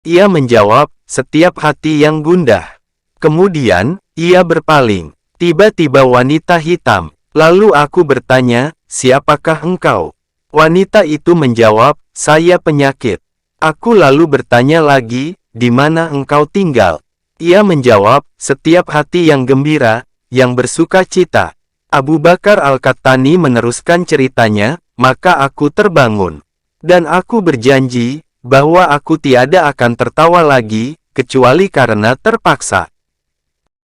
Ia menjawab, setiap hati yang gundah. Kemudian, ia berpaling. Tiba-tiba wanita hitam. Lalu aku bertanya, siapakah engkau? Wanita itu menjawab, saya penyakit. Aku lalu bertanya lagi, di mana engkau tinggal? Ia menjawab, setiap hati yang gembira, yang bersuka cita. Abu Bakar Al-Qattani meneruskan ceritanya, maka aku terbangun. Dan aku berjanji, bahwa aku tiada akan tertawa lagi, kecuali karena terpaksa.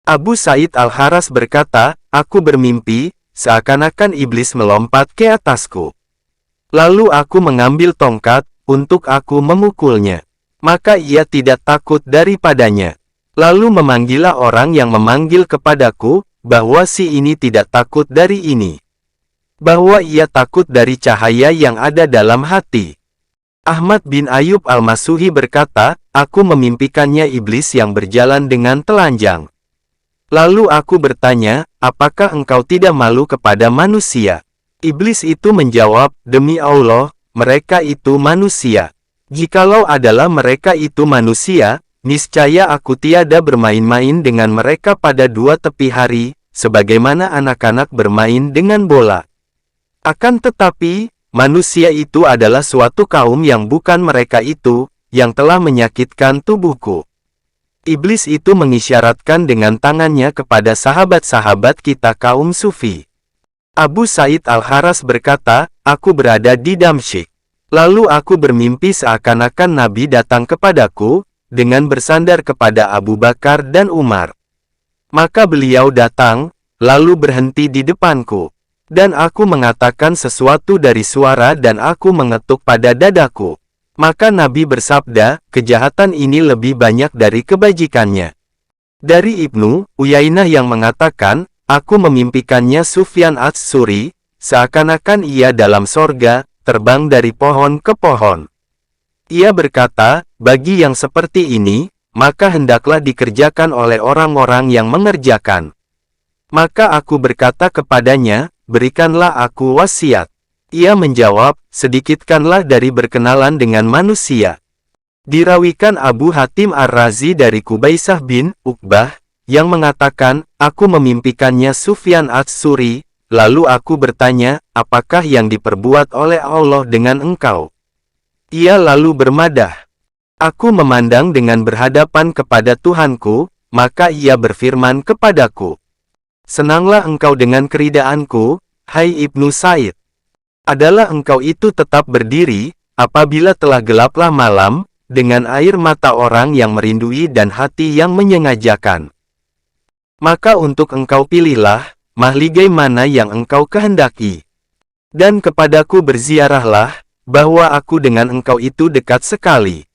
Abu Said Al-Haras berkata, aku bermimpi, seakan-akan iblis melompat ke atasku. Lalu aku mengambil tongkat, untuk aku memukulnya. Maka ia tidak takut daripadanya. Lalu memanggillah orang yang memanggil kepadaku, bahwa si ini tidak takut dari ini. Bahwa ia takut dari cahaya yang ada dalam hati. Ahmad bin Ayub Al-Masuhi berkata, aku memimpikannya iblis yang berjalan dengan telanjang. Lalu aku bertanya, apakah engkau tidak malu kepada manusia? Iblis itu menjawab, demi Allah, mereka itu manusia. Jikalau adalah mereka itu manusia, niscaya aku tiada bermain-main dengan mereka pada dua tepi hari, sebagaimana anak-anak bermain dengan bola. Akan tetapi, manusia itu adalah suatu kaum yang bukan mereka itu, yang telah menyakitkan tubuhku. Iblis itu mengisyaratkan dengan tangannya kepada sahabat-sahabat kita kaum Sufi. Abu Said Al-Haras berkata, aku berada di Damsyik. Lalu aku bermimpi seakan-akan Nabi datang kepadaku, dengan bersandar kepada Abu Bakar dan Umar. Maka beliau datang, lalu berhenti di depanku. Dan aku mengatakan sesuatu dari suara dan aku mengetuk pada dadaku. Maka Nabi bersabda, kejahatan ini lebih banyak dari kebajikannya. Dari Ibnu Uyainah yang mengatakan, aku memimpikannya Sufyan Ats-Tsuri, seakan-akan ia dalam sorga, terbang dari pohon ke pohon. Ia berkata, bagi yang seperti ini, maka hendaklah dikerjakan oleh orang-orang yang mengerjakan. Maka aku berkata kepadanya, berikanlah aku wasiat. Ia menjawab, sedikitkanlah dari berkenalan dengan manusia. Dirawikan Abu Hatim Ar-Razi dari Kubaisah bin Uqbah, yang mengatakan, aku memimpikannya Sufyan Ats-Tsuri, lalu aku bertanya, apakah yang diperbuat oleh Allah dengan engkau? Ia lalu bermadah. Aku memandang dengan berhadapan kepada Tuhanku, maka ia berfirman kepadaku. Senanglah engkau dengan keridaanku, hai Ibnu Said. Adalah engkau itu tetap berdiri, apabila telah gelaplah malam, dengan air mata orang yang merindui dan hati yang menyengajakan. Maka untuk engkau pilihlah, mahligai mana yang engkau kehendaki. Dan kepadaku berziarahlah, bahwa aku dengan engkau itu dekat sekali.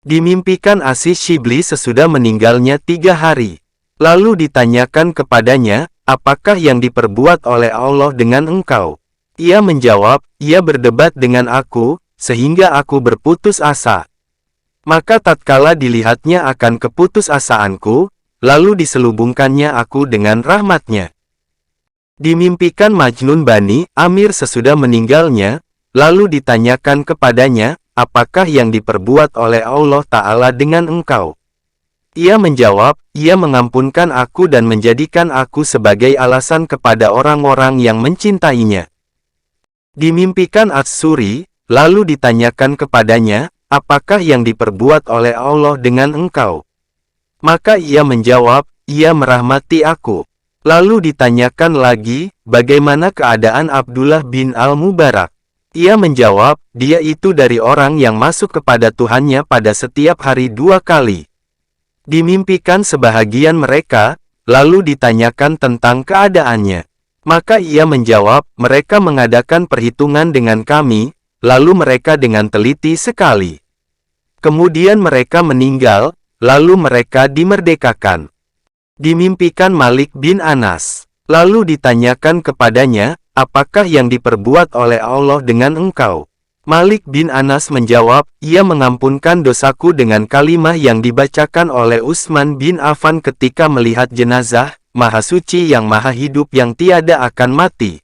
Dimimpikan Asis Shibli sesudah meninggalnya 3 hari. Lalu ditanyakan kepadanya, apakah yang diperbuat oleh Allah dengan engkau? Ia menjawab, ia berdebat dengan aku, sehingga aku berputus asa. Maka tatkala dilihatnya akan keputusasaanku, lalu diselubungkannya aku dengan rahmatnya. Dimimpikan Majnun Bani Amir sesudah meninggalnya, lalu ditanyakan kepadanya, apakah yang diperbuat oleh Allah Ta'ala dengan engkau? Ia menjawab, ia mengampunkan aku dan menjadikan aku sebagai alasan kepada orang-orang yang mencintainya. Dimimpikan Ats-Tsuri, lalu ditanyakan kepadanya, apakah yang diperbuat oleh Allah dengan engkau? Maka ia menjawab, ia merahmati aku. Lalu ditanyakan lagi, bagaimana keadaan Abdullah bin Al-Mubarak? Ia menjawab, dia itu dari orang yang masuk kepada Tuhannya pada setiap hari 2 kali. Dimimpikan sebahagian mereka, lalu ditanyakan tentang keadaannya. Maka ia menjawab, mereka mengadakan perhitungan dengan kami, lalu mereka dengan teliti sekali. Kemudian mereka meninggal, lalu mereka dimerdekakan. Dimimpikan Malik bin Anas. Lalu ditanyakan kepadanya, apakah yang diperbuat oleh Allah dengan engkau? Malik bin Anas menjawab, ia mengampunkan dosaku dengan kalimah yang dibacakan oleh Utsman bin Affan ketika melihat jenazah, Maha Suci yang Maha Hidup yang tiada akan mati.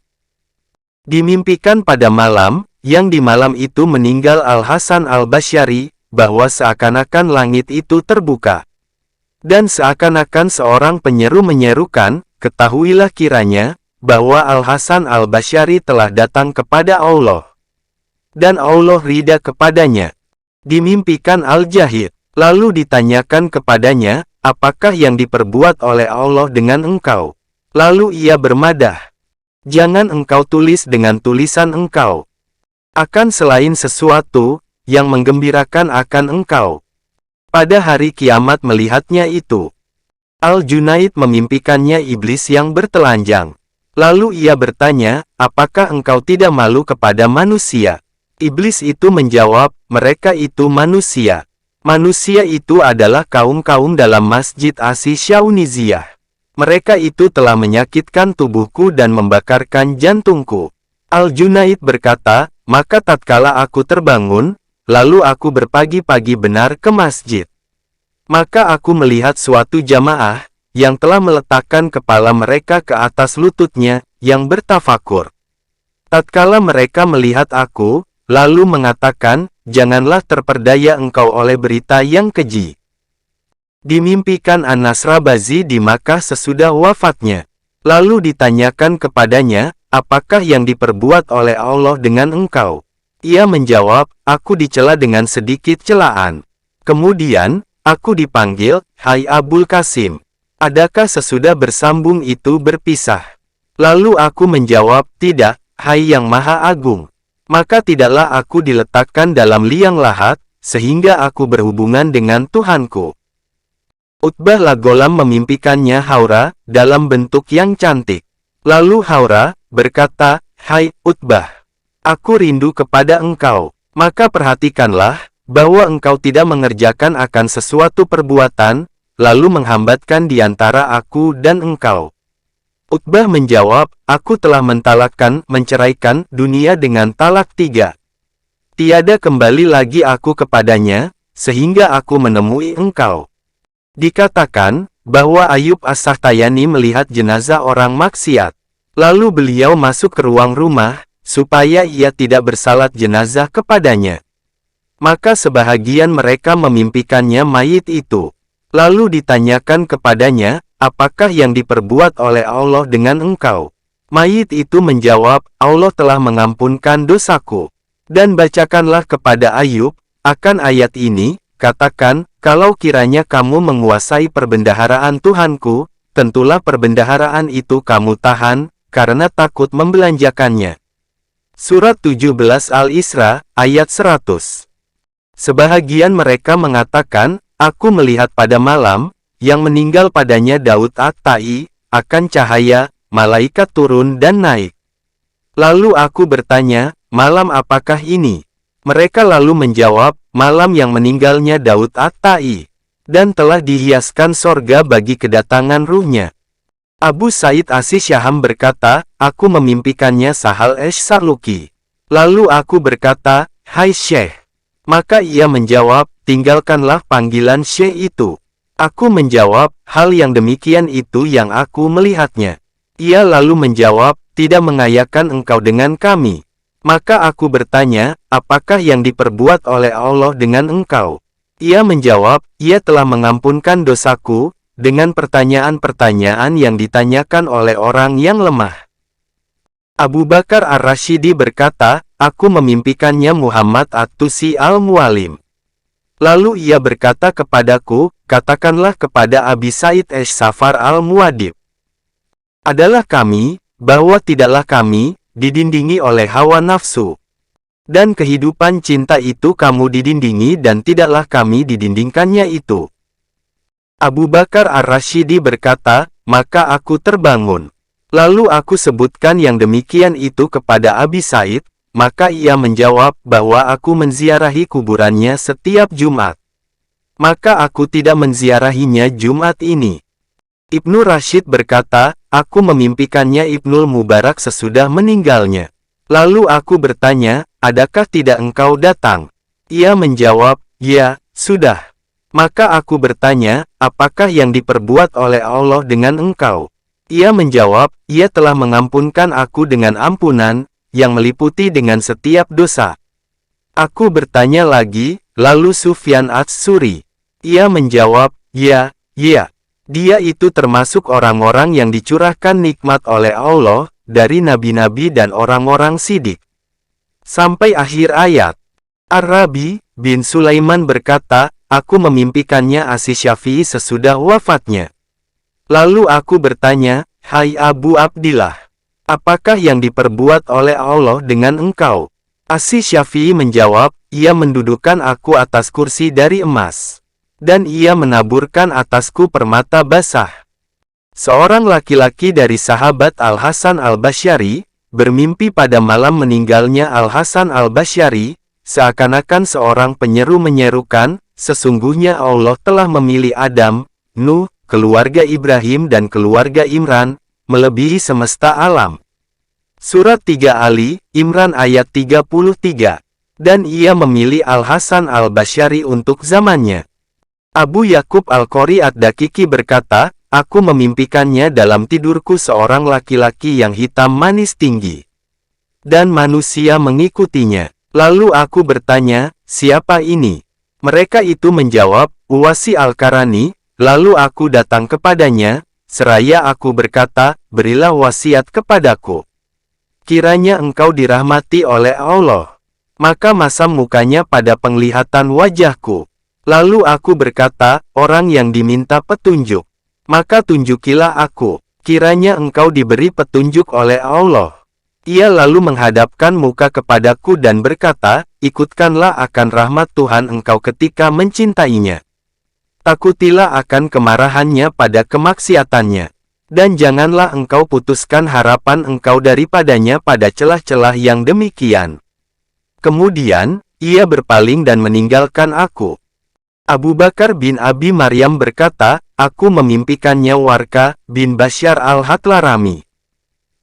Dimimpikan pada malam, yang di malam itu meninggal Al-Hasan Al-Basyari, bahwa seakan-akan langit itu terbuka. Dan seakan-akan seorang penyeru menyerukan, ketahuilah kiranya, bahwa Al-Hasan Al-Basyari telah datang kepada Allah. Dan Allah ridha kepadanya. Dimimpikan Al-Jahid. Lalu ditanyakan kepadanya, apakah yang diperbuat oleh Allah dengan engkau? Lalu ia bermadah, jangan engkau tulis dengan tulisan engkau. Akan selain sesuatu, yang menggembirakan akan engkau. Pada hari kiamat melihatnya itu. Al-Junaid memimpikannya iblis yang bertelanjang. Lalu ia bertanya, apakah engkau tidak malu kepada manusia? Iblis itu menjawab, mereka itu manusia. Manusia itu adalah kaum-kaum dalam Masjid Asy-Syauniziyah. Mereka itu telah menyakitkan tubuhku dan membakarkan jantungku. Al-Junaid berkata, maka tatkala aku terbangun, lalu aku berpagi-pagi benar ke masjid. Maka aku melihat suatu jamaah, yang telah meletakkan kepala mereka ke atas lututnya, yang bertafakur. Tatkala mereka melihat aku, lalu mengatakan, janganlah terperdaya engkau oleh berita yang keji. Dimimpikan Anas Rabazi di Makkah sesudah wafatnya. Lalu ditanyakan kepadanya, apakah yang diperbuat oleh Allah dengan engkau? Ia menjawab, aku dicela dengan sedikit celaan. Kemudian, aku dipanggil, hai Abul Qasim. Adakah sesudah bersambung itu berpisah? Lalu aku menjawab, tidak, hai yang Maha Agung. Maka tidaklah aku diletakkan dalam liang lahat, sehingga aku berhubungan dengan Tuhanku. Utbah Lagolam memimpikannya Haura, dalam bentuk yang cantik. Lalu Haura, berkata, hai Utbah, aku rindu kepada engkau. Maka perhatikanlah, bahwa engkau tidak mengerjakan akan sesuatu perbuatan, lalu menghambatkan di antara aku dan engkau. Utbah menjawab, aku telah menceraikan dunia dengan talak 3. Tiada kembali lagi aku kepadanya, sehingga aku menemui engkau. Dikatakan, bahwa Ayub As-Sakhtiyani melihat jenazah orang maksiat. Lalu beliau masuk ke ruang rumah, supaya ia tidak bersalat jenazah kepadanya. Maka sebahagian mereka memimpikannya mayit itu. Lalu ditanyakan kepadanya, apakah yang diperbuat oleh Allah dengan engkau? Mayit itu menjawab, Allah telah mengampunkan dosaku. Dan bacakanlah kepada Ayub, akan ayat ini, katakan, kalau kiranya kamu menguasai perbendaharaan Tuhanku, tentulah perbendaharaan itu kamu tahan, karena takut membelanjakannya. Surat 17 Al-Isra, ayat 100. Sebahagian mereka mengatakan, aku melihat pada malam, yang meninggal padanya Daud At-Tai, akan cahaya, malaikat turun dan naik. Lalu aku bertanya, malam apakah ini? Mereka lalu menjawab, malam yang meninggalnya Daud At-Tai, dan telah dihiaskan sorga bagi kedatangan ruhnya. Abu Said As-Syaham berkata, aku memimpikannya Sahal Esh-Sarluki. Lalu aku berkata, hai Syekh. Maka ia menjawab, tinggalkanlah panggilan Syekh itu. Aku menjawab, hal yang demikian itu yang aku melihatnya. Ia lalu menjawab, tidak mengayakan engkau dengan kami. Maka aku bertanya, apakah yang diperbuat oleh Allah dengan engkau? Ia menjawab, ia telah mengampunkan dosaku, dengan pertanyaan-pertanyaan yang ditanyakan oleh orang yang lemah. Abu Bakar Ar-Rashidi berkata, aku memimpikannya Muhammad At-Tusi Al-Mualim. Lalu ia berkata kepadaku, katakanlah kepada Abi Said Esh-Safar Al-Muadib. Adalah kami, bahwa tidaklah kami, didindingi oleh hawa nafsu. Dan kehidupan cinta itu kamu didindingi dan tidaklah kami didindingkannya itu. Abu Bakar Ar-Rashidi berkata, maka aku terbangun. Lalu aku sebutkan yang demikian itu kepada Abi Said, maka ia menjawab bahwa aku menziarahi kuburannya setiap Jumat. Maka aku tidak menziarahinya Jumat ini. Ibnu Rashid berkata, aku memimpikannya Ibnul Mubarak sesudah meninggalnya. Lalu aku bertanya, adakah tidak engkau datang? Ia menjawab, ya, sudah. Maka aku bertanya, apakah yang diperbuat oleh Allah dengan engkau? Ia menjawab, ia telah mengampunkan aku dengan ampunan, yang meliputi dengan setiap dosa. Aku bertanya lagi, Lalu Sufyan Ats-Tsuri. Ia menjawab, ya, ya. Dia itu termasuk orang-orang yang dicurahkan nikmat oleh Allah, dari nabi-nabi dan orang-orang sidik. Sampai akhir ayat. Ar-Rabi bin Sulaiman berkata, aku memimpikannya Asy-Syafi'i sesudah wafatnya. Lalu aku bertanya, hai Abu Abdillah, apakah yang diperbuat oleh Allah dengan engkau? Asy-Syafi'i menjawab, ia mendudukan aku atas kursi dari emas. Dan ia menaburkan atasku permata basah. Seorang laki-laki dari sahabat Al-Hasan Al-Basyari, bermimpi pada malam meninggalnya Al-Hasan Al-Basyari, seakan-akan seorang penyeru menyerukan, sesungguhnya Allah telah memilih Adam, Nuh, keluarga Ibrahim dan keluarga Imran, melebihi semesta alam. Surat 3 Ali, Imran ayat 33. Dan ia memilih Al-Hasan Al-Basyari untuk zamannya. Abu Yakub Al-Qori Ad-Dakiki berkata, aku memimpikannya dalam tidurku seorang laki-laki yang hitam manis tinggi. Dan manusia mengikutinya. Lalu aku bertanya, siapa ini? Mereka itu menjawab, Uwasi Al-Karani. Lalu aku datang kepadanya, seraya aku berkata, berilah wasiat kepadaku. Kiranya engkau dirahmati oleh Allah. Maka masam mukanya pada penglihatan wajahku. Lalu aku berkata, orang yang diminta petunjuk. Maka tunjukilah aku, kiranya engkau diberi petunjuk oleh Allah. Ia lalu menghadapkan muka kepadaku dan berkata, ikutkanlah akan rahmat Tuhan engkau ketika mencintainya. Takutilah akan kemarahannya pada kemaksiatannya. Dan janganlah engkau putuskan harapan engkau daripadanya pada celah-celah yang demikian. Kemudian, ia berpaling dan meninggalkan aku. Abu Bakar bin Abi Maryam berkata, aku memimpikannya Warqa bin Basyar Al-Hatlarami.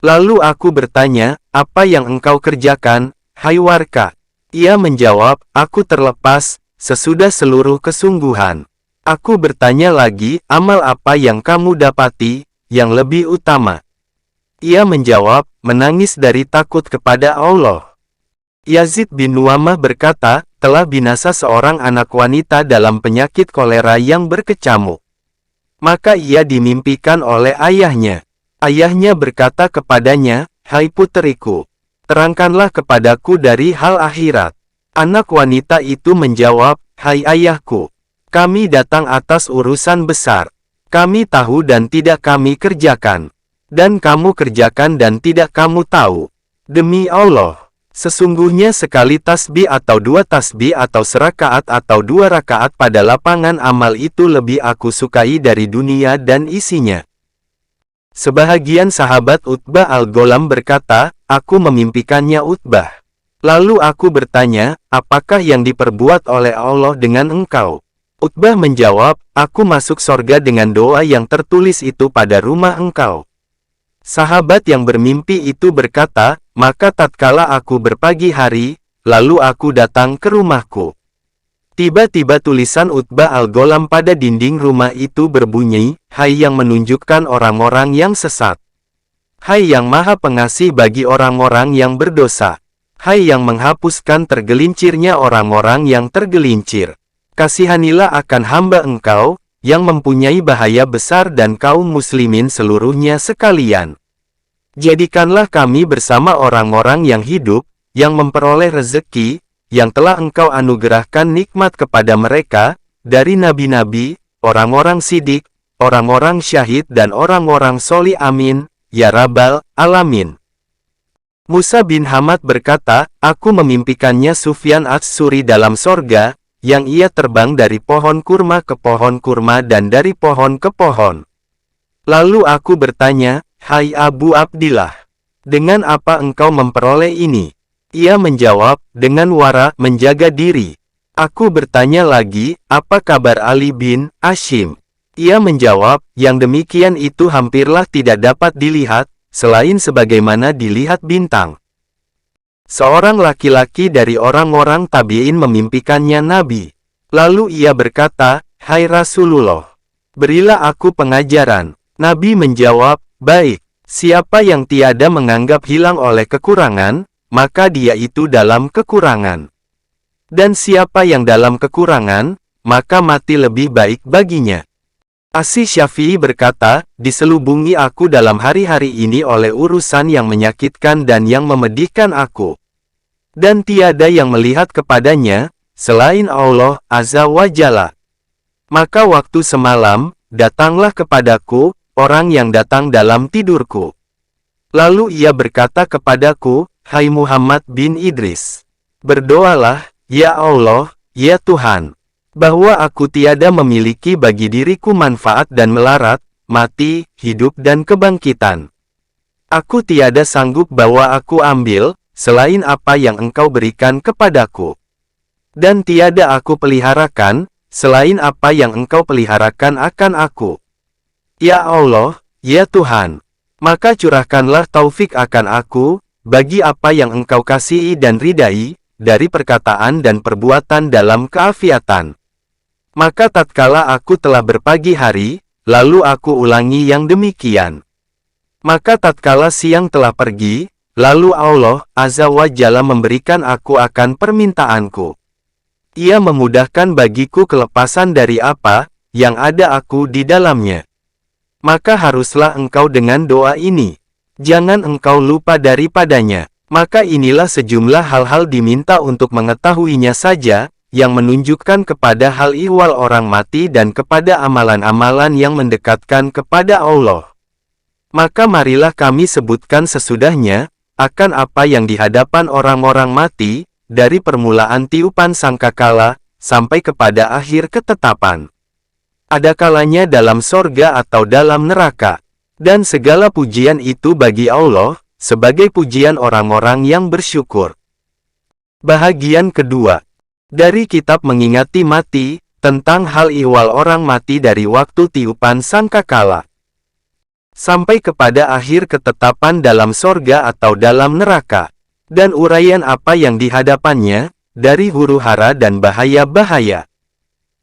Lalu aku bertanya, apa yang engkau kerjakan, hai Warqa? Ia menjawab, aku terlepas, sesudah seluruh kesungguhan. Aku bertanya lagi, amal apa yang kamu dapati, yang lebih utama? Ia menjawab, menangis dari takut kepada Allah. Yazid bin Nu'amah berkata, telah binasa seorang anak wanita dalam penyakit kolera yang berkecamuk. Maka ia dimimpikan oleh ayahnya. Ayahnya berkata kepadanya, hai puteriku, terangkanlah kepadaku dari hal akhirat. Anak wanita itu menjawab, hai ayahku, kami datang atas urusan besar. Kami tahu dan tidak kami kerjakan. Dan kamu kerjakan dan tidak kamu tahu. Demi Allah. Sesungguhnya sekali tasbih atau dua tasbih atau serakaat atau dua rakaat pada lapangan amal itu lebih aku sukai dari dunia dan isinya. Sebahagian sahabat Utbah Al-Gholam berkata, aku memimpikannya Utbah. Lalu aku bertanya, apakah yang diperbuat oleh Allah dengan engkau? Utbah menjawab, aku masuk sorga dengan doa yang tertulis itu pada rumah engkau. Sahabat yang bermimpi itu berkata, maka tatkala aku berpagi hari, lalu aku datang ke rumahku. Tiba-tiba tulisan Utbah Al-Gholam pada dinding rumah itu berbunyi, hai yang menunjukkan orang-orang yang sesat. Hai yang maha pengasih bagi orang-orang yang berdosa. Hai yang menghapuskan tergelincirnya orang-orang yang tergelincir. Kasihanilah akan hamba engkau, yang mempunyai bahaya besar dan kaum muslimin seluruhnya sekalian. Jadikanlah kami bersama orang-orang yang hidup, yang memperoleh rezeki, yang telah engkau anugerahkan nikmat kepada mereka, dari nabi-nabi, orang-orang sidik, orang-orang syahid dan orang-orang soli amin, ya Rabbal Alamin. Musa bin Hamad berkata, aku memimpikannya Sufyan Ats-Tsuri dalam sorga, yang ia terbang dari pohon kurma ke pohon kurma dan dari pohon ke pohon. Lalu aku bertanya, hai Abu Abdillah, dengan apa engkau memperoleh ini? Ia menjawab, dengan wara, menjaga diri. Aku bertanya lagi, apa kabar Ali bin Hashim? Ia menjawab, yang demikian itu hampirlah tidak dapat dilihat, selain sebagaimana dilihat bintang. Seorang laki-laki dari orang-orang tabi'in memimpikannya Nabi. Lalu ia berkata, hai Rasulullah, berilah aku pengajaran. Nabi menjawab, baik, siapa yang tiada menganggap hilang oleh kekurangan, maka dia itu dalam kekurangan. Dan siapa yang dalam kekurangan, maka mati lebih baik baginya. Asy-Syafi'i berkata, diselubungi aku dalam hari-hari ini oleh urusan yang menyakitkan dan yang memedihkan aku. Dan tiada yang melihat kepadanya, selain Allah Azza wa Jalla. Maka waktu semalam, datanglah kepadaku, orang yang datang dalam tidurku. Lalu ia berkata kepadaku, hai Muhammad bin Idris, berdoalah, ya Allah, ya Tuhan, bahwa aku tiada memiliki bagi diriku manfaat dan melarat, mati, hidup dan kebangkitan. Aku tiada sanggup bahwa aku ambil, selain apa yang Engkau berikan kepadaku. Dan tiada aku peliharakan, selain apa yang Engkau peliharakan akan aku. Ya Allah, ya Tuhan, maka curahkanlah taufik akan aku, bagi apa yang Engkau kasihi dan ridai, dari perkataan dan perbuatan dalam keafiatan. Maka tatkala aku telah berpagi hari, lalu aku ulangi yang demikian. Maka tatkala siang telah pergi, lalu Allah Azza wa Jalla memberikan aku akan permintaanku. Ia memudahkan bagiku kelepasan dari apa yang ada aku di dalamnya. Maka haruslah engkau dengan doa ini. Jangan engkau lupa daripadanya. Maka inilah sejumlah hal-hal diminta untuk mengetahuinya saja, yang menunjukkan kepada hal ihwal orang mati dan kepada amalan-amalan yang mendekatkan kepada Allah. Maka marilah kami sebutkan sesudahnya, akan apa yang di hadapan orang-orang mati, dari permulaan tiupan sangkakala, sampai kepada akhir ketetapan. Ada kalanya dalam sorga atau dalam neraka. Dan segala pujian itu bagi Allah, sebagai pujian orang-orang yang bersyukur. Bahagian kedua. Dari kitab Mengingati Mati, tentang hal ihwal orang mati dari waktu tiupan sangkakala. Sampai kepada akhir ketetapan dalam sorga atau dalam neraka. Dan uraian apa yang di hadapannya, dari huru-hara dan bahaya-bahaya.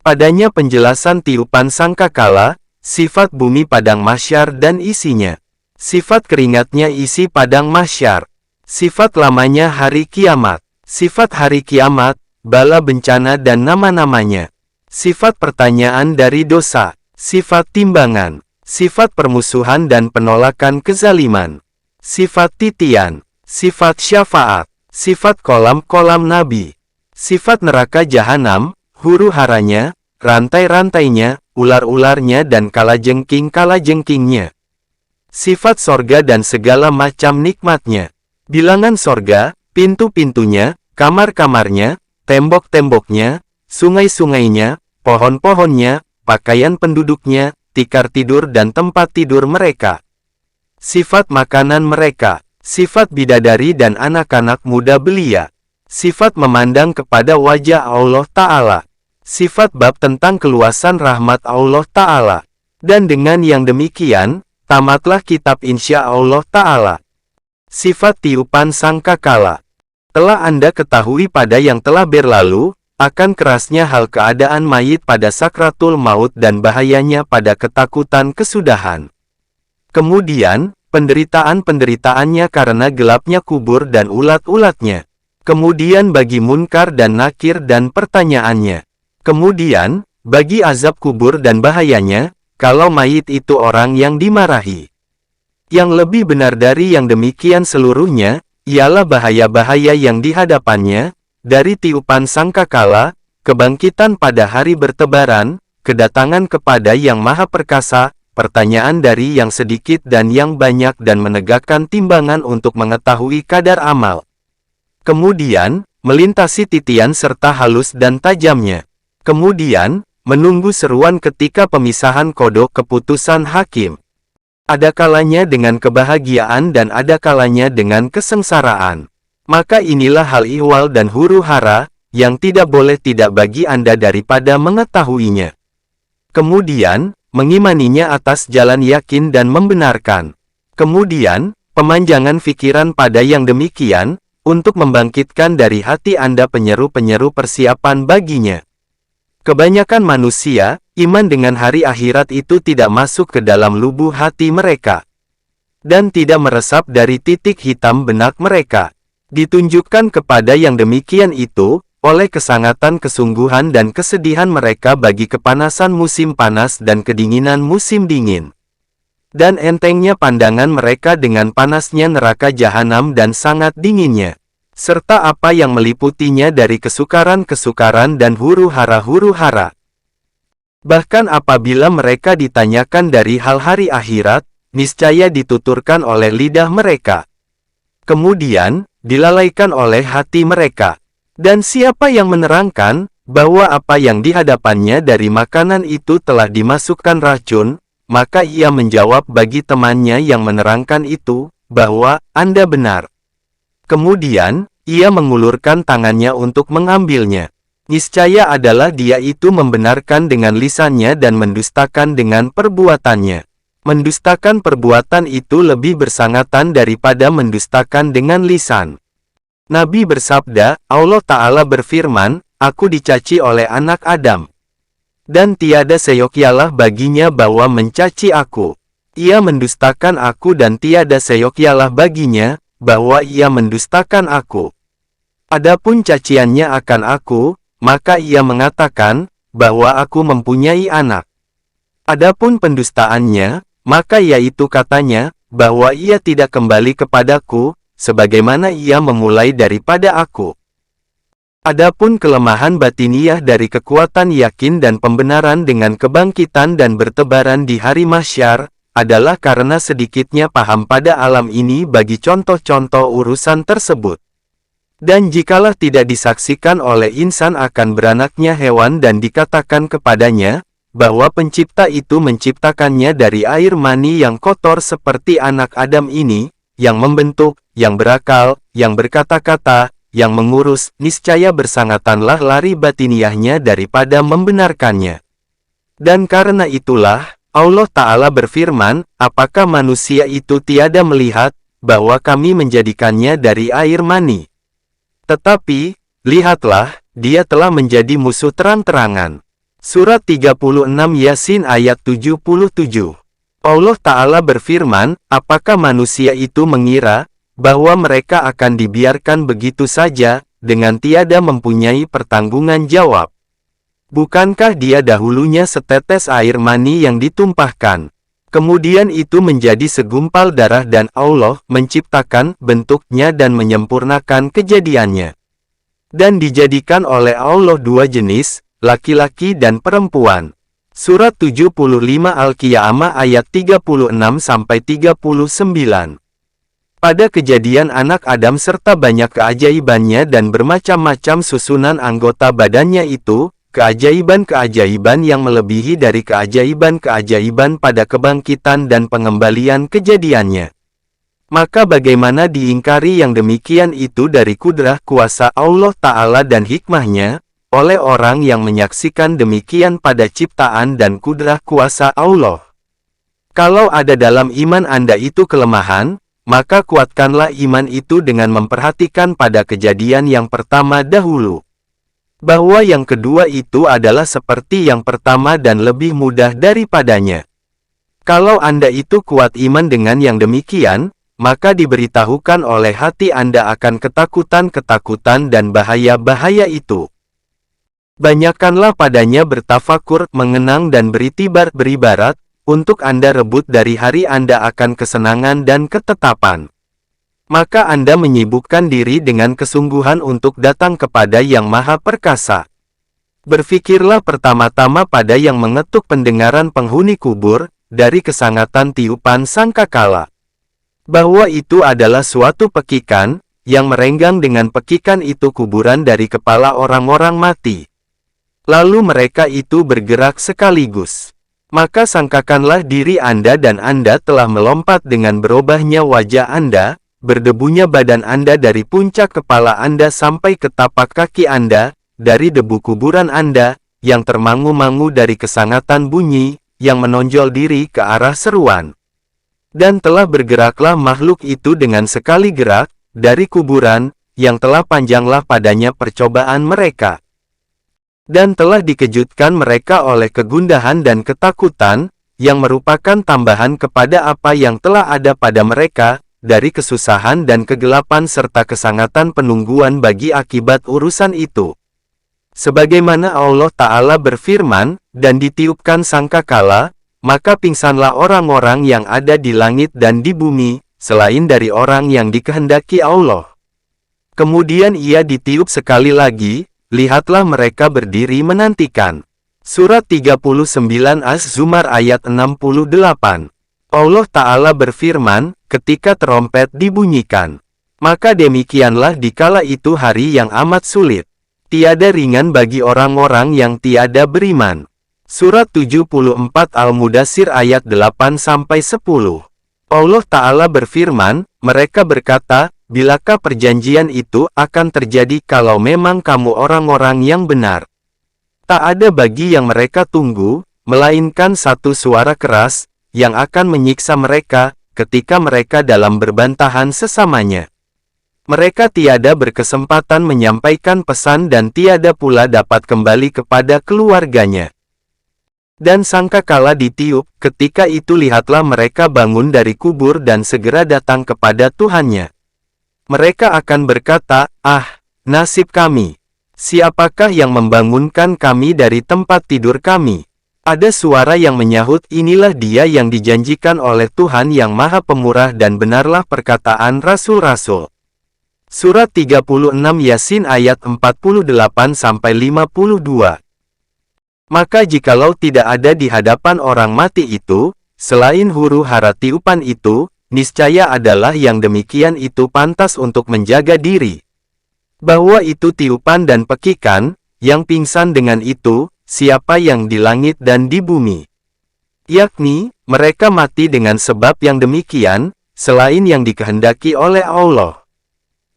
Padanya penjelasan tiupan sangkakala, sifat bumi padang mahsyar dan isinya. Sifat keringatnya isi padang mahsyar. Sifat lamanya hari kiamat. Sifat hari kiamat, bala bencana dan nama-namanya. Sifat pertanyaan dari dosa. Sifat timbangan. Sifat permusuhan dan penolakan kezaliman. Sifat titian. Sifat syafaat. Sifat kolam-kolam nabi. Sifat neraka jahanam, huru-haranya, rantai-rantainya, ular-ularnya dan kalajengking-kalajengkingnya. Sifat sorga dan segala macam nikmatnya. Bilangan sorga, pintu-pintunya, kamar-kamarnya, tembok-temboknya, sungai-sungainya, pohon-pohonnya, pakaian penduduknya, tikar tidur dan tempat tidur mereka. Sifat makanan mereka. Sifat bidadari dan anak-anak muda belia. Sifat memandang kepada wajah Allah Ta'ala. Sifat bab tentang keluasan rahmat Allah Ta'ala. Dan dengan yang demikian, tamatlah kitab insya Allah Ta'ala. Sifat tiupan sangkakala. Telah Anda ketahui pada yang telah berlalu, akan kerasnya hal keadaan mayit pada sakratul maut dan bahayanya pada ketakutan kesudahan. Kemudian, penderitaan-penderitaannya karena gelapnya kubur dan ulat-ulatnya. Kemudian bagi munkar dan nakir dan pertanyaannya. Kemudian, bagi azab kubur dan bahayanya, kalau mayit itu orang yang dimarahi. Yang lebih benar dari yang demikian seluruhnya, ialah bahaya-bahaya yang di hadapannya, dari tiupan sangkakala, kebangkitan pada hari bertebaran, kedatangan kepada Yang Maha Perkasa, pertanyaan dari yang sedikit dan yang banyak dan menegakkan timbangan untuk mengetahui kadar amal. Kemudian, melintasi titian serta halus dan tajamnya. Kemudian, menunggu seruan ketika pemisahan kodok keputusan hakim. Ada kalanya dengan kebahagiaan dan ada kalanya dengan kesengsaraan. Maka inilah hal ihwal dan huru-hara, yang tidak boleh tidak bagi Anda daripada mengetahuinya. Kemudian, mengimaninya atas jalan yakin dan membenarkan. Kemudian, pemanjangan fikiran pada yang demikian, untuk membangkitkan dari hati Anda penyeru-penyeru persiapan baginya. Kebanyakan manusia, iman dengan hari akhirat itu tidak masuk ke dalam lubuk hati mereka. Dan tidak meresap dari titik hitam benak mereka. Ditunjukkan kepada yang demikian itu, oleh kesangatan kesungguhan dan kesedihan mereka bagi kepanasan musim panas dan kedinginan musim dingin. Dan entengnya pandangan mereka dengan panasnya neraka jahanam dan sangat dinginnya, serta apa yang meliputinya dari kesukaran-kesukaran dan huru-hara. Bahkan apabila mereka ditanyakan dari hal hari akhirat, niscaya dituturkan oleh lidah mereka. Kemudian, dilalaikan oleh hati mereka. Dan siapa yang menerangkan, bahwa apa yang di hadapannya dari makanan itu telah dimasukkan racun, maka ia menjawab bagi temannya yang menerangkan itu, bahwa, Anda benar. Kemudian, ia mengulurkan tangannya untuk mengambilnya. Niscaya adalah dia itu membenarkan dengan lisannya dan mendustakan dengan perbuatannya. Mendustakan perbuatan itu lebih bersangatan daripada mendustakan dengan lisan. Nabi bersabda, Allah Ta'ala berfirman, Aku dicaci oleh anak Adam. Dan tiada seyogyanya baginya bahwa mencaci aku. Ia mendustakan aku dan tiada seyogyanya baginya, bahwa ia mendustakan aku. Adapun caciannya akan aku, maka ia mengatakan, bahwa aku mempunyai anak. Adapun pendustaannya, maka yaitu katanya, bahwa ia tidak kembali kepadaku, sebagaimana ia memulai daripada aku. Adapun kelemahan batiniah dari kekuatan yakin dan pembenaran dengan kebangkitan dan bertebaran di hari mahsyar, adalah karena sedikitnya paham pada alam ini bagi contoh-contoh urusan tersebut. Dan jikalau tidak disaksikan oleh insan akan beranaknya hewan dan dikatakan kepadanya, bahwa pencipta itu menciptakannya dari air mani yang kotor seperti anak Adam ini, yang membentuk, yang berakal, yang berkata-kata, yang mengurus, niscaya bersangatanlah lari batiniahnya daripada membenarkannya. Dan karena itulah, Allah Ta'ala berfirman, apakah manusia itu tiada melihat, bahwa kami menjadikannya dari air mani? Tetapi, lihatlah, dia telah menjadi musuh terang-terangan. Surat 36 Yasin ayat 77. Allah Ta'ala berfirman, apakah manusia itu mengira, bahwa mereka akan dibiarkan begitu saja, dengan tiada mempunyai pertanggungan jawab? Bukankah dia dahulunya setetes air mani yang ditumpahkan? Kemudian itu menjadi segumpal darah dan Allah menciptakan bentuknya dan menyempurnakan kejadiannya. Dan dijadikan oleh Allah dua jenis, laki-laki dan perempuan. Surat 75 Al-Qiyamah ayat 36-39. Pada kejadian anak Adam serta banyak keajaibannya dan bermacam-macam susunan anggota badannya itu, keajaiban-keajaiban yang melebihi dari keajaiban-keajaiban pada kebangkitan dan pengembalian kejadiannya. Maka bagaimana diingkari yang demikian itu dari kudrah kuasa Allah Ta'ala dan hikmahnya, oleh orang yang menyaksikan demikian pada ciptaan dan kudrah kuasa Allah? Kalau ada dalam iman Anda itu kelemahan, maka kuatkanlah iman itu dengan memperhatikan pada kejadian yang pertama dahulu. Bahwa yang kedua itu adalah seperti yang pertama dan lebih mudah daripadanya. Kalau Anda itu kuat iman dengan yang demikian, maka diberitahukan oleh hati Anda akan ketakutan-ketakutan dan bahaya-bahaya itu. Banyakkanlah padanya bertafakur, mengenang dan beribarat, untuk Anda rebut dari hari Anda akan kesenangan dan ketetapan. Maka Anda menyibukkan diri dengan kesungguhan untuk datang kepada Yang Maha Perkasa. Berfikirlah pertama-tama pada yang mengetuk pendengaran penghuni kubur, dari kesangatan tiupan sangkakala. Bahwa itu adalah suatu pekikan, yang merenggang dengan pekikan itu kuburan dari kepala orang-orang mati. Lalu mereka itu bergerak sekaligus. Maka sangkakanlah diri Anda dan Anda telah melompat dengan berubahnya wajah Anda, berdebunya badan Anda dari puncak kepala Anda sampai ke tapak kaki Anda, dari debu kuburan Anda, yang termangu-mangu dari kesangatan bunyi, yang menonjol diri ke arah seruan. Dan telah bergeraklah makhluk itu dengan sekali gerak, dari kuburan, yang telah panjanglah padanya percobaan mereka. Dan telah dikejutkan mereka oleh kegundahan dan ketakutan, yang merupakan tambahan kepada apa yang telah ada pada mereka, dari kesusahan dan kegelapan serta kesangatan penungguan bagi akibat urusan itu. Sebagaimana Allah Ta'ala berfirman, dan ditiupkan sangkakala, maka pingsanlah orang-orang yang ada di langit dan di bumi, selain dari orang yang dikehendaki Allah. Kemudian ia ditiup sekali lagi, lihatlah mereka berdiri menantikan. Surat 39 Az-Zumar ayat 68. Allah Ta'ala berfirman, ketika terompet dibunyikan. Maka demikianlah dikala itu hari yang amat sulit. Tiada ringan bagi orang-orang yang tiada beriman. Surat 74 Al-Mudassir ayat 8-10. Allah Ta'ala berfirman, mereka berkata, bilakah perjanjian itu akan terjadi kalau memang kamu orang-orang yang benar? Tak ada bagi yang mereka tunggu, melainkan satu suara keras, yang akan menyiksa mereka, ketika mereka dalam berbantahan sesamanya. Mereka tiada berkesempatan menyampaikan pesan dan tiada pula dapat kembali kepada keluarganya. Dan sangkakala ditiup, ketika itu lihatlah mereka bangun dari kubur dan segera datang kepada Tuhannya. Mereka akan berkata, ah, nasib kami. Siapakah yang membangunkan kami dari tempat tidur kami? Ada suara yang menyahut, inilah dia yang dijanjikan oleh Tuhan yang Maha Pemurah dan benarlah perkataan Rasul-Rasul. Surat 36 Yasin ayat 48-52. Maka jikalau tidak ada di hadapan orang mati itu, selain huru hara tiupan itu, niscaya adalah yang demikian itu pantas untuk menjaga diri. Bahwa itu tiupan dan pekikan, yang pingsan dengan itu, siapa yang di langit dan di bumi. Yakni, mereka mati dengan sebab yang demikian, selain yang dikehendaki oleh Allah.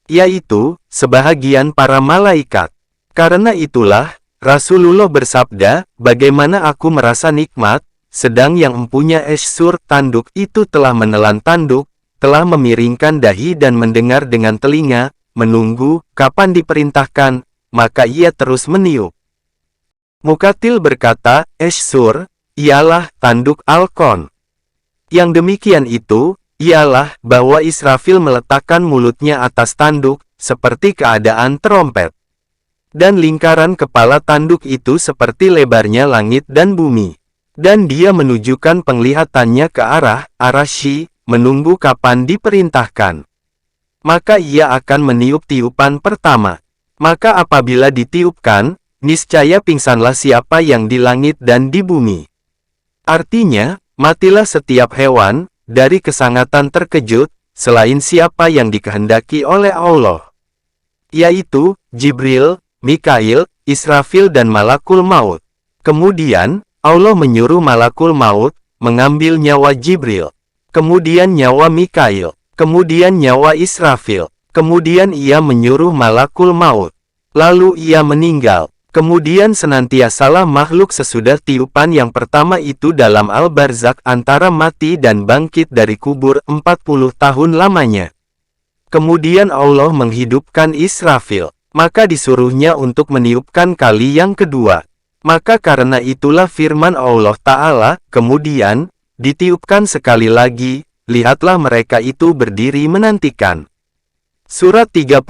Yaitu, sebahagian para malaikat. Karena itulah, Rasulullah bersabda, bagaimana aku merasa nikmat, sedang yang empunya Eshsur tanduk itu telah menelan tanduk, telah memiringkan dahi dan mendengar dengan telinga, menunggu, kapan diperintahkan, maka ia terus meniup. Mukatil berkata, Eshsur, ialah tanduk Alkon. Yang demikian itu, ialah bahwa Israfil meletakkan mulutnya atas tanduk, seperti keadaan terompet. Dan lingkaran kepala tanduk itu seperti lebarnya langit dan bumi. Dan dia menunjukkan penglihatannya ke arah Arasy, menunggu kapan diperintahkan. Maka ia akan meniup tiupan pertama. Maka apabila ditiupkan, niscaya pingsanlah siapa yang di langit dan di bumi. Artinya, matilah setiap hewan, dari kesangatan terkejut, selain siapa yang dikehendaki oleh Allah. Yaitu, Jibril, Mikail, Israfil dan Malakul Maut. Kemudian, Allah menyuruh Malakul Maut, mengambil nyawa Jibril. Kemudian nyawa Mikail. Kemudian nyawa Israfil. Kemudian ia menyuruh Malakul Maut. Lalu ia meninggal. Kemudian senantiasalah makhluk sesudah tiupan yang pertama itu dalam Al-Barzak antara mati dan bangkit dari kubur 40 tahun lamanya. Kemudian Allah menghidupkan Israfil. Maka disuruhnya untuk meniupkan kali yang kedua. Maka karena itulah firman Allah Ta'ala, kemudian, ditiupkan sekali lagi, lihatlah mereka itu berdiri menantikan. Surat 39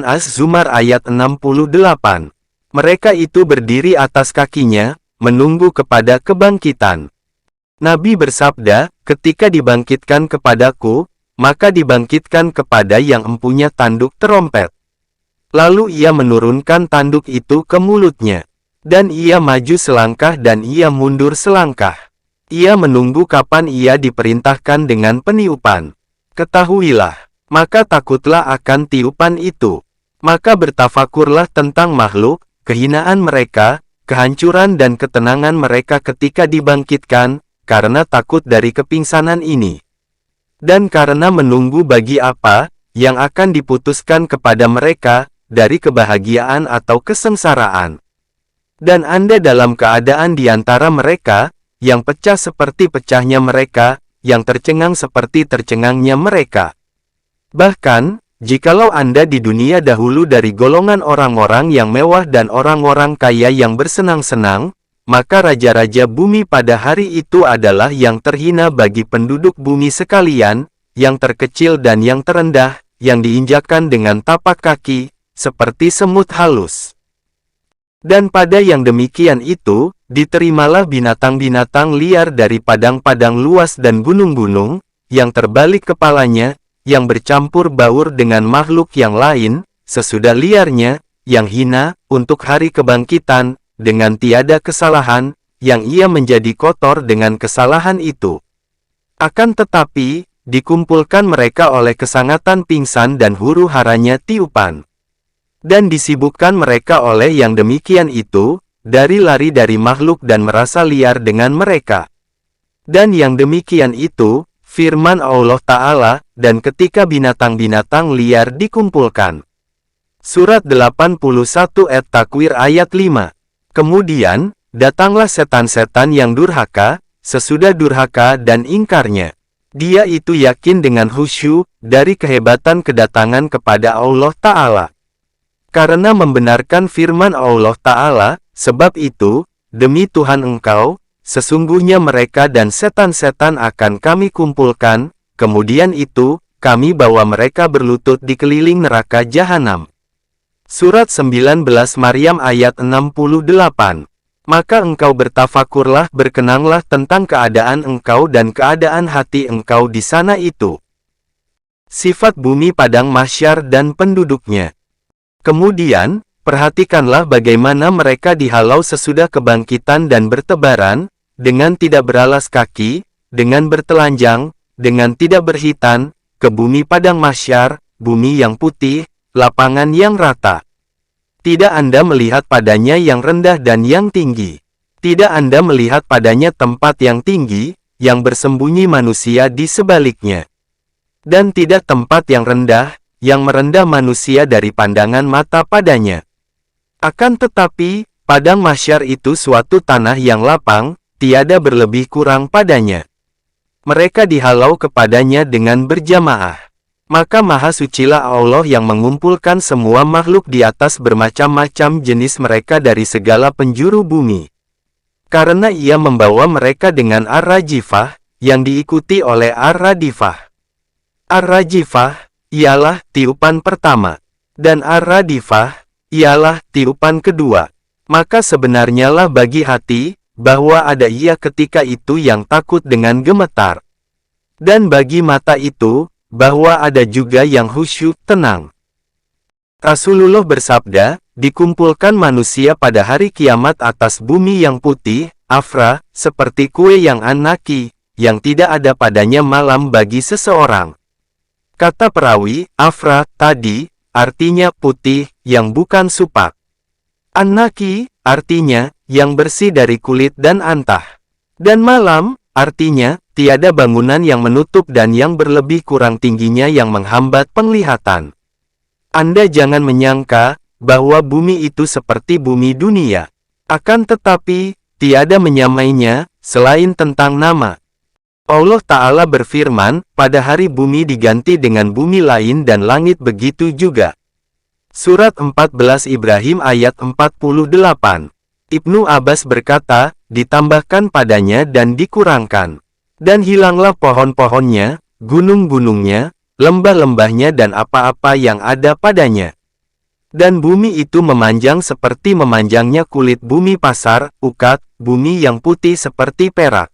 Az-Zumar ayat 68. Mereka itu berdiri atas kakinya, menunggu kepada kebangkitan. Nabi bersabda, ketika dibangkitkan kepadaku, maka dibangkitkan kepada yang empunya tanduk terompet. Lalu ia menurunkan tanduk itu ke mulutnya. Dan ia maju selangkah dan ia mundur selangkah. Ia menunggu kapan ia diperintahkan dengan peniupan. Ketahuilah, maka takutlah akan tiupan itu. Maka bertafakurlah tentang makhluk, kehinaan mereka, kehancuran dan ketenangan mereka ketika dibangkitkan, karena takut dari kepingsanan ini. Dan karena menunggu bagi apa, yang akan diputuskan kepada mereka, dari kebahagiaan atau kesengsaraan. Dan Anda dalam keadaan di antara mereka, yang pecah seperti pecahnya mereka, yang tercengang seperti tercengangnya mereka. Bahkan, jikalau Anda di dunia dahulu dari golongan orang-orang yang mewah dan orang-orang kaya yang bersenang-senang, maka raja-raja bumi pada hari itu adalah yang terhina bagi penduduk bumi sekalian, yang terkecil dan yang terendah, yang diinjakkan dengan tapak kaki, seperti semut halus. Dan pada yang demikian itu, diterimalah binatang-binatang liar dari padang-padang luas dan gunung-gunung, yang terbalik kepalanya, yang bercampur baur dengan makhluk yang lain, sesudah liarnya, yang hina, untuk hari kebangkitan, dengan tiada kesalahan, yang ia menjadi kotor dengan kesalahan itu. Akan tetapi, dikumpulkan mereka oleh kesangatan pingsan dan huru-haranya tiupan. Dan disibukkan mereka oleh yang demikian itu, dari lari dari makhluk dan merasa liar dengan mereka. Dan yang demikian itu, firman Allah Ta'ala, dan ketika binatang-binatang liar dikumpulkan. Surat 81 At-Takwir ayat 5. Kemudian, datanglah setan-setan yang durhaka, sesudah durhaka dan ingkarnya. Dia itu yakin dengan khusyuk, dari kehebatan kedatangan kepada Allah Ta'ala. Karena membenarkan firman Allah Ta'ala, sebab itu, demi Tuhan engkau, sesungguhnya mereka dan setan-setan akan kami kumpulkan, kemudian itu, kami bawa mereka berlutut di keliling neraka jahanam. Surat 19 Maryam ayat 68. Maka engkau bertafakurlah, berkenanglah tentang keadaan engkau dan keadaan hati engkau di sana itu. Sifat bumi padang mahsyar dan penduduknya. Kemudian, perhatikanlah bagaimana mereka dihalau sesudah kebangkitan dan bertebaran, dengan tidak beralas kaki, dengan bertelanjang, dengan tidak berhitan, ke bumi padang mahsyar, bumi yang putih, lapangan yang rata. Tidak Anda melihat padanya yang rendah dan yang tinggi. Tidak Anda melihat padanya tempat yang tinggi, yang bersembunyi manusia di sebaliknya. Dan tidak tempat yang rendah, yang merendah manusia dari pandangan mata padanya. Akan tetapi, padang mahsyar itu suatu tanah yang lapang, tiada berlebih kurang padanya. Mereka dihalau kepadanya dengan berjamaah. Maka maha sucilah Allah yang mengumpulkan semua makhluk di atas bermacam-macam jenis mereka dari segala penjuru bumi. Karena ia membawa mereka dengan Ar-Rajifah, yang diikuti oleh Ar-Radifah. Ar-Rajifah ialah tiupan pertama, dan Ar-Radifah ialah tiupan kedua. Maka sebenarnya lah bagi hati, bahwa ada ia ketika itu yang takut dengan gemetar. Dan bagi mata itu, bahwa ada juga yang khusyuk tenang. Rasulullah bersabda, dikumpulkan manusia pada hari kiamat atas bumi yang putih, afra, seperti kue yang anaki, yang tidak ada padanya malam bagi seseorang. Kata perawi, afra, tadi, artinya putih, yang bukan supak. Anaki, artinya, yang bersih dari kulit dan antah. Dan malam, artinya, tiada bangunan yang menutup dan yang berlebih kurang tingginya yang menghambat penglihatan. Anda jangan menyangka, bahwa bumi itu seperti bumi dunia. Akan tetapi, tiada menyamainya, selain tentang nama. Allah Ta'ala berfirman, pada hari bumi diganti dengan bumi lain dan langit begitu juga. Surat 14 Ibrahim ayat 48. Ibnu Abbas berkata, ditambahkan padanya dan dikurangkan. Dan hilanglah pohon-pohonnya, gunung-gunungnya, lembah-lembahnya dan apa-apa yang ada padanya. Dan bumi itu memanjang seperti memanjangnya kulit bumi pasar, ukat, bumi yang putih seperti perak.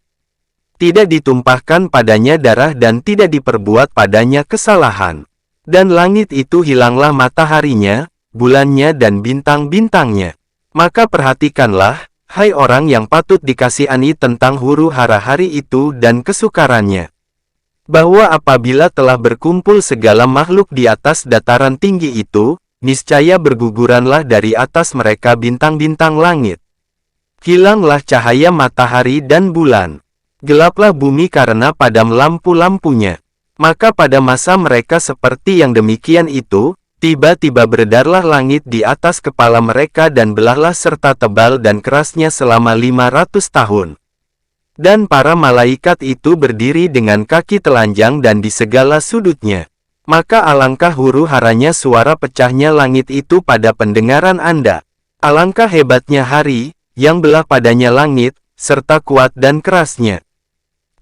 Tidak ditumpahkan padanya darah dan tidak diperbuat padanya kesalahan. Dan langit itu hilanglah mataharinya, bulannya dan bintang-bintangnya. Maka perhatikanlah, hai orang yang patut dikasihani tentang huru-hara hari itu dan kesukarannya. Bahwa apabila telah berkumpul segala makhluk di atas dataran tinggi itu, niscaya berguguranlah dari atas mereka bintang-bintang langit. Hilanglah cahaya matahari dan bulan. Gelaplah bumi karena padam lampu-lampunya. Maka pada masa mereka seperti yang demikian itu, tiba-tiba beredarlah langit di atas kepala mereka dan belahlah serta tebal dan kerasnya selama 500 tahun. Dan para malaikat itu berdiri dengan kaki telanjang dan di segala sudutnya. Maka alangkah huru-haranya suara pecahnya langit itu pada pendengaran Anda. Alangkah hebatnya hari, yang belah padanya langit, serta kuat dan kerasnya.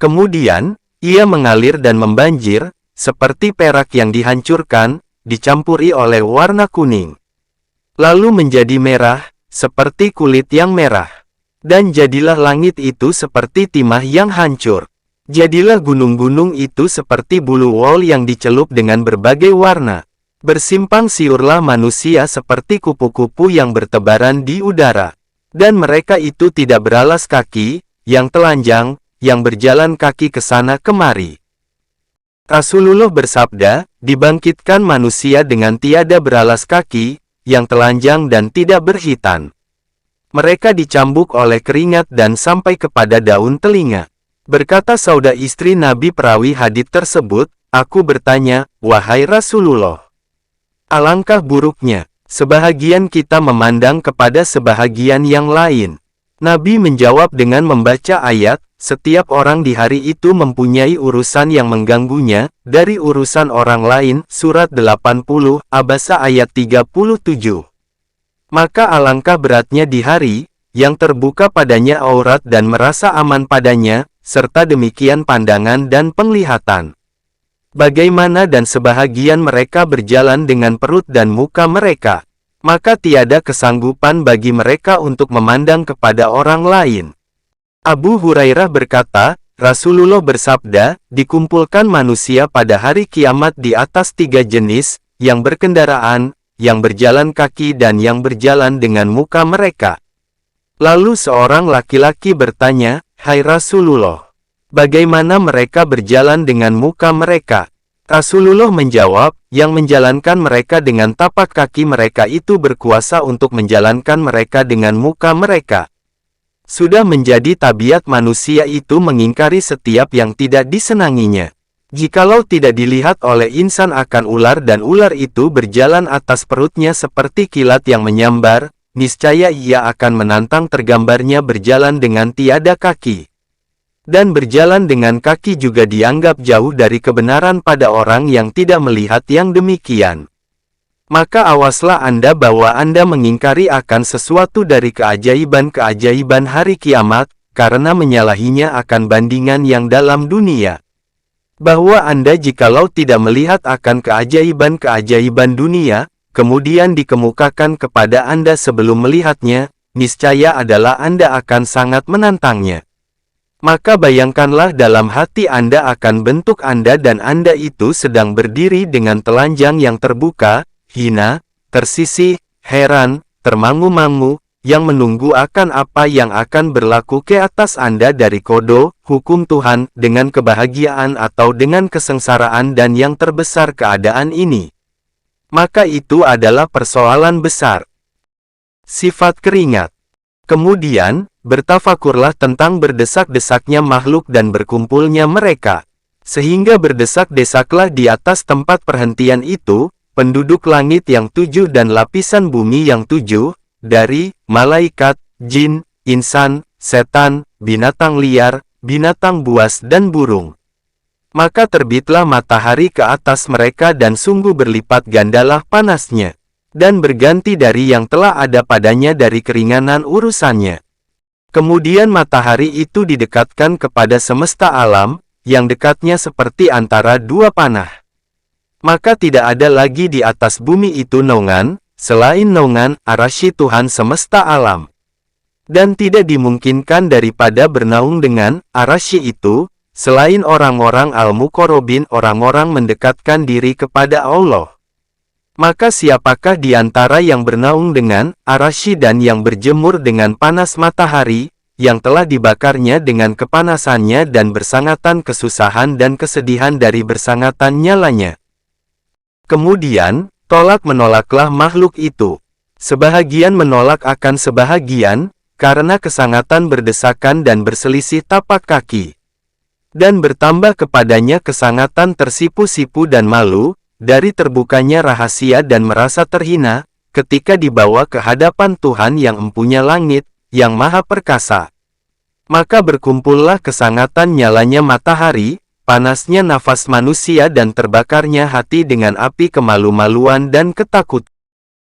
Kemudian, ia mengalir dan membanjir, seperti perak yang dihancurkan, dicampuri oleh warna kuning. Lalu menjadi merah, seperti kulit yang merah. Dan jadilah langit itu seperti timah yang hancur. Jadilah gunung-gunung itu seperti bulu wol yang dicelup dengan berbagai warna. Bersimpang siurlah manusia seperti kupu-kupu yang bertebaran di udara. Dan mereka itu tidak beralas kaki, yang telanjang, yang berjalan kaki ke sana kemari. Rasulullah bersabda, dibangkitkan manusia dengan tiada beralas kaki, yang telanjang dan tidak berhitan. Mereka dicambuk oleh keringat dan sampai kepada daun telinga. Berkata Saudah istri Nabi perawi hadits tersebut, aku bertanya, wahai Rasulullah, alangkah buruknya, sebahagian kita memandang kepada sebahagian yang lain. Nabi menjawab dengan membaca ayat, setiap orang di hari itu mempunyai urusan yang mengganggunya, dari urusan orang lain, surat 80, Abasa ayat 37. Maka alangkah beratnya di hari, yang terbuka padanya aurat dan merasa aman padanya, serta demikian pandangan dan penglihatan. Bagaimana dan sebahagian mereka berjalan dengan perut dan muka mereka, maka tiada kesanggupan bagi mereka untuk memandang kepada orang lain. Abu Hurairah berkata, Rasulullah bersabda, dikumpulkan manusia pada hari kiamat di atas 3 jenis, yang berkendaraan, yang berjalan kaki dan yang berjalan dengan muka mereka. Lalu seorang laki-laki bertanya, hai Rasulullah, bagaimana mereka berjalan dengan muka mereka? Rasulullah menjawab, yang menjalankan mereka dengan tapak kaki mereka itu berkuasa untuk menjalankan mereka dengan muka mereka. Sudah menjadi tabiat manusia itu mengingkari setiap yang tidak disenanginya. Jikalau tidak dilihat oleh insan akan ular dan ular itu berjalan atas perutnya seperti kilat yang menyambar, niscaya ia akan menantang tergambarnya berjalan dengan tiada kaki. Dan berjalan dengan kaki juga dianggap jauh dari kebenaran pada orang yang tidak melihat yang demikian. Maka awaslah Anda bahwa Anda mengingkari akan sesuatu dari keajaiban-keajaiban hari kiamat, karena menyalahinya akan bandingan yang dalam dunia. Bahwa Anda jikalau tidak melihat akan keajaiban-keajaiban dunia, kemudian dikemukakan kepada Anda sebelum melihatnya, niscaya adalah Anda akan sangat menantangnya. Maka bayangkanlah dalam hati Anda akan bentuk Anda dan Anda itu sedang berdiri dengan telanjang yang terbuka, hina, tersisih, heran, termangu-mangu, yang menunggu akan apa yang akan berlaku ke atas Anda dari kodo, hukum Tuhan, dengan kebahagiaan atau dengan kesengsaraan dan yang terbesar keadaan ini. Maka itu adalah persoalan besar. Sifat keringat. Kemudian, bertafakurlah tentang berdesak-desaknya makhluk dan berkumpulnya mereka. Sehingga berdesak-desaklah di atas tempat perhentian itu, penduduk langit yang 7 dan lapisan bumi yang 7, dari malaikat, jin, insan, setan, binatang liar, binatang buas dan burung. Maka terbitlah matahari ke atas mereka dan sungguh berlipat gandalah panasnya. Dan berganti dari yang telah ada padanya dari keringanan urusannya. Kemudian matahari itu didekatkan kepada semesta alam, yang dekatnya seperti antara dua panah. Maka tidak ada lagi di atas bumi itu naungan, selain naungan arasy Tuhan semesta alam. Dan tidak dimungkinkan daripada bernaung dengan arasy itu, selain orang-orang al-muqarrabin, orang-orang mendekatkan diri kepada Allah. Maka siapakah di antara yang bernaung dengan arasy dan yang berjemur dengan panas matahari, yang telah dibakarnya dengan kepanasannya dan bersangatan kesusahan dan kesedihan dari bersangatan nyalanya? Kemudian, tolak-menolaklah makhluk itu. Sebahagian menolak akan sebahagian, karena kesangatan berdesakan dan berselisih tapak kaki. Dan bertambah kepadanya kesangatan tersipu-sipu dan malu, dari terbukanya rahasia dan merasa terhina, ketika dibawa ke hadapan Tuhan yang empunya langit, yang maha perkasa. Maka berkumpullah kesangatan nyalanya matahari, panasnya nafas manusia dan terbakarnya hati dengan api kemalu-maluan dan ketakutan.